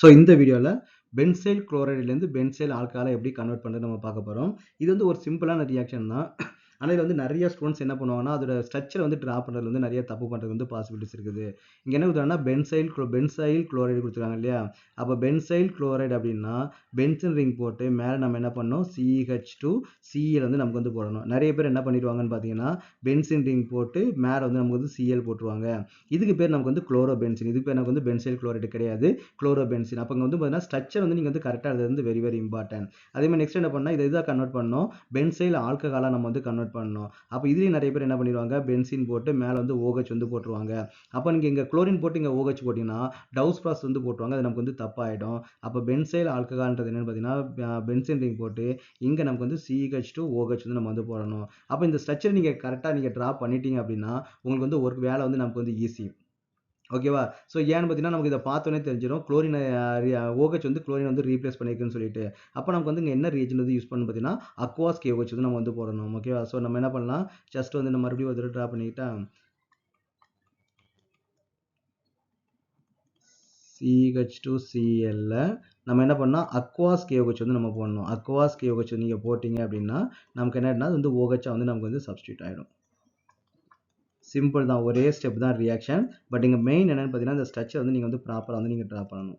So இந்த வீடியோவில் benzyl குளோரைட்லேருந்து benzyl ஆல்கஹாலை எப்படி கன்வெர்ட் பண்ணுறது நம்ம பார்க்க போகிறோம். இது வந்து ஒரு சிம்பிளான ரியாக்ஷன் தான். ஆனால் இதில் வந்து நிறைய ஸ்டூடெண்ட்ஸ் என்ன பண்ணுவாங்கன்னா அதோட ஸ்ட்ரக்சர் வந்து ட்ரா பண்ணுறது வந்து நிறைய தப்பு பண்ணுறது வந்து பாசிபிலிட்டிஸ் இருக்குது. இங்கே என்ன கொடுத்தாங்கன்னா பென்சைல் குளோரைடு கொடுத்துருக்காங்க இல்லையா. அப்போ பென்சைல் குளோரைடு அப்படின்னா பென்சின் ரிங் போட்டு மேலே நம்ம என்ன பண்ணோம், CH2 Cl வந்து நமக்கு வந்து போடணும். நிறைய பேர் என்ன பண்ணிடுவாங்கன்னு பார்த்தீங்கன்னா பென்சின் ரிங் போட்டு மேலே வந்து நமக்கு வந்து Cl போட்டுருவாங்க. இதுக்கு பேர் நமக்கு வந்து குளோரோபென்சின். இதுக்கு பேர் நமக்கு வந்து பென்சைல் குளோரைடு கிடையாது, குளோரோபென்சின். அப்போ வந்து பார்த்தீங்கன்னா ஸ்ட்ரக்சர் வந்து நீங்கள் வந்து கரெக்டாக அது வந்து வெரி வெரி இம்பார்ட்டன்ட். அதே மாதிரி நெக்ஸ்ட் என்ன பண்ணால் இதை இதாக கன்வெர்ட் பண்ணோம், பென்சைல் ஆல்கஹாலாக நம்ம வந்து கன்வெர்ட் பண்ணோம். அப்போ இதுலேயும் நிறைய பேர் என்ன பண்ணிடுவாங்க, பென்சின் போட்டு மேலே வந்து OH வந்து போட்டுருவாங்க. அப்போ நீங்கள் இங்கே குளோரின் போட்டு இங்கே OH போட்டிங்கன்னா டவுஸ் ப்ராசஸ் வந்து போட்டுருவாங்க, அது நமக்கு வந்து தப்பாயிடும். அப்போ பென்சைல் ஆல்கஹால்ன்றது என்னென்னு பார்த்தீங்கன்னா பென்சின் ரிங் போட்டு இங்கே நமக்கு வந்து CH2OH வந்து நம்ம வந்து போடணும். அப்போ இந்த ஸ்ட்ரக்சர் நீங்கள் கரெக்டாக நீங்கள் ட்ரா பண்ணிட்டீங்க அப்படின்னா உங்களுக்கு வந்து ஒரு வேலை வந்து நமக்கு வந்து ஈஸி. ஓகேவா. ஸோ ஏன்னு பார்த்தீங்கன்னா நமக்கு இதை பார்த்தோன்னே தெரிஞ்சிடும் குளோரின் OH வந்து குளோரின் வந்து ரீப்ளேஸ் பண்ணியிருக்குன்னு சொல்லிட்டு. அப்போ நமக்கு வந்து இங்கே என்ன ரியேஜென்ட் வந்து யூஸ் பண்ணணும் பார்த்தீங்கன்னா அக்வாஸ் KOH வந்து நம்ம வந்து போடணும். ஓகேவா. ஸோ நம்ம என்ன பண்ணலாம், ஜஸ்ட் வந்து நம்ம மறுபடியும் ஒரு தடவை ட்ரா பண்ணிக்கிட்டா CH2Cl நம்ம என்ன பண்ணால் அக்வாஸ் KOH வந்து நம்ம போடணும். அக்வாஸ் KOH நீங்கள் போட்டிங்க அப்படின்னா நமக்கு என்னன்னா வந்து OH வந்து நமக்கு வந்து சப்ஸ்டியூட் ஆகிடும். சிம்பிள் தான், ஒரே ஸ்டெப் தான் ரியாக்ஷன். பட் இங்கே மெயின் என்னென்னு பார்த்தீங்கன்னா இந்த ஸ்ட்ரக்சர் வந்து நீங்கள் வந்து ப்ராப்பராக வந்து நீங்கள் ட்ரா பண்ணணும்.